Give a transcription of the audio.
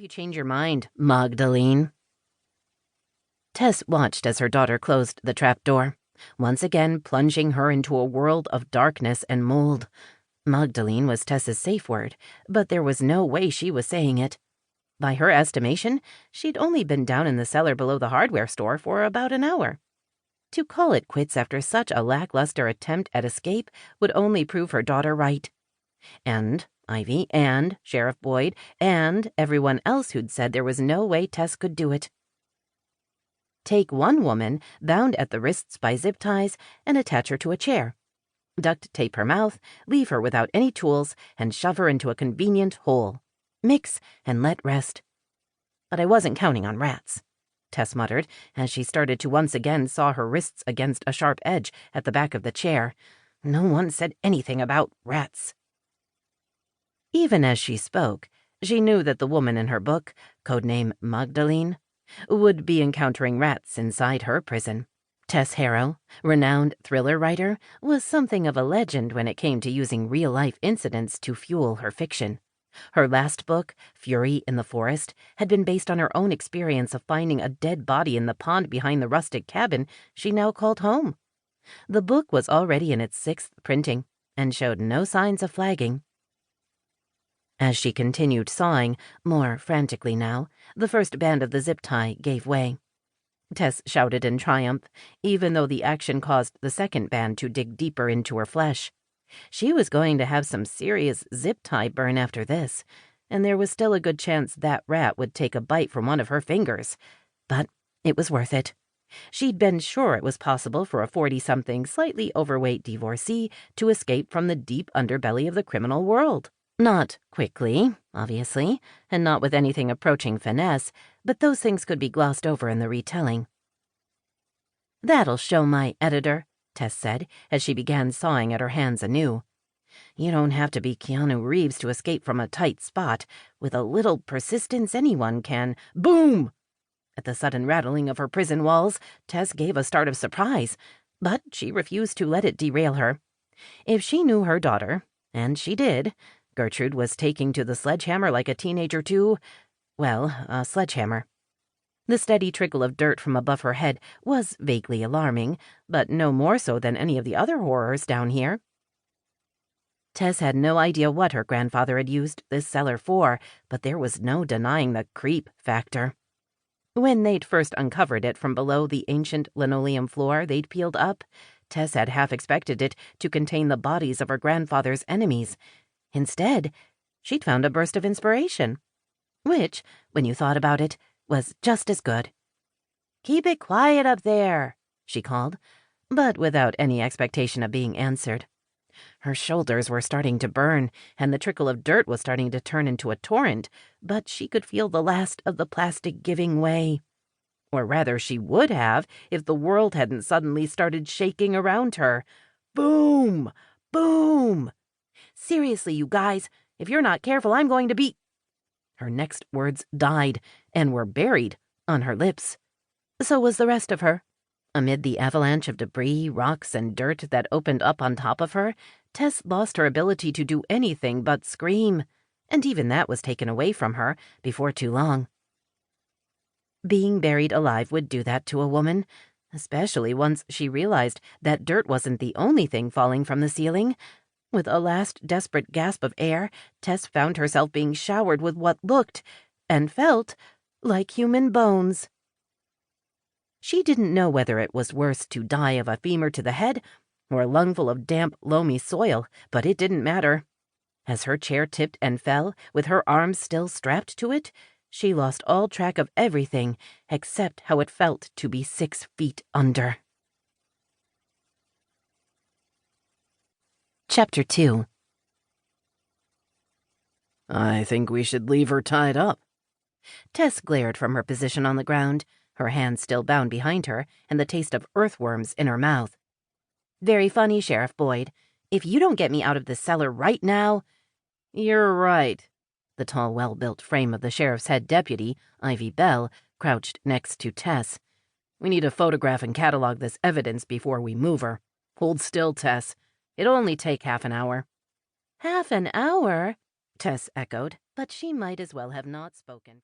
have you changed your mind, Magdalene? Tess watched as her daughter closed the trapdoor, once again plunging her into a world of darkness and mold. Magdalene was Tess's safe word, but there was no way she was saying it. By her estimation, she'd only been down in the cellar below the hardware store for about an hour. To call it quits after such a lackluster attempt at escape would only prove her daughter right. And Ivy and Sheriff Boyd and everyone else who'd said there was no way Tess could do it. Take one woman, bound at the wrists by zip ties, and attach her to a chair. Duct tape her mouth, leave her without any tools, and shove her into a convenient hole. Mix and let rest. But I wasn't counting on rats, Tess muttered, as she started to once again saw her wrists against a sharp edge at the back of the chair. No one said anything about rats. Even as she spoke, she knew that the woman in her book, codename Magdalene, would be encountering rats inside her prison. Tess Harrow, renowned thriller writer, was something of a legend when it came to using real-life incidents to fuel her fiction. Her last book, Fury in the Forest, had been based on her own experience of finding a dead body in the pond behind the rustic cabin she now called home. The book was already in its 6th printing and showed no signs of flagging. As she continued sawing, more frantically now, the first band of the zip tie gave way. Tess shouted in triumph, even though the action caused the second band to dig deeper into her flesh. She was going to have some serious zip tie burn after this, and there was still a good chance that rat would take a bite from one of her fingers. But it was worth it. She'd been sure it was possible for a 40-something, slightly overweight divorcee to escape from the deep underbelly of the criminal world. Not quickly, obviously, and not with anything approaching finesse, but those things could be glossed over in the retelling. "That'll show my editor," Tess said, as she began sawing at her hands anew. "You don't have to be Keanu Reeves to escape from a tight spot. With a little persistence, anyone can." Boom! At the sudden rattling of her prison walls, Tess gave a start of surprise, but she refused to let it derail her. If she knew her daughter, and she did, Gertrude was taking to the sledgehammer like a teenager to, well, a sledgehammer. The steady trickle of dirt from above her head was vaguely alarming, but no more so than any of the other horrors down here. Tess had no idea what her grandfather had used this cellar for, but there was no denying the creep factor. When they'd first uncovered it from below the ancient linoleum floor they'd peeled up, Tess had half expected it to contain the bodies of her grandfather's enemies. Instead, she'd found a burst of inspiration, which, when you thought about it, was just as good. "Keep it quiet up there," she called, but without any expectation of being answered. Her shoulders were starting to burn, and the trickle of dirt was starting to turn into a torrent, but she could feel the last of the plastic giving way. Or rather, she would have if the world hadn't suddenly started shaking around her. Boom! Boom! "Seriously, you guys, if you're not careful, I'm going to be—" Her next words died and were buried on her lips. So was the rest of her. Amid the avalanche of debris, rocks, and dirt that opened up on top of her, Tess lost her ability to do anything but scream, and even that was taken away from her before too long. Being buried alive would do that to a woman, especially once she realized that dirt wasn't the only thing falling from the ceiling. With a last desperate gasp of air, Tess found herself being showered with what looked and felt like human bones. She didn't know whether it was worse to die of a femur to the head or a lungful of damp, loamy soil, but it didn't matter. As her chair tipped and fell, with her arms still strapped to it, she lost all track of everything except how it felt to be 6 feet under. Chapter 2. "I think we should leave her tied up." Tess glared from her position on the ground, her hands still bound behind her and the taste of earthworms in her mouth. "Very funny, Sheriff Boyd. If you don't get me out of this cellar right now—" "You're right." The tall, well-built frame of the sheriff's head deputy, Ivy Bell, crouched next to Tess. "We need to photograph and catalog this evidence before we move her. Hold still, Tess. It'll only take half an hour." "Half an hour?" Tess echoed, but she might as well have not spoken.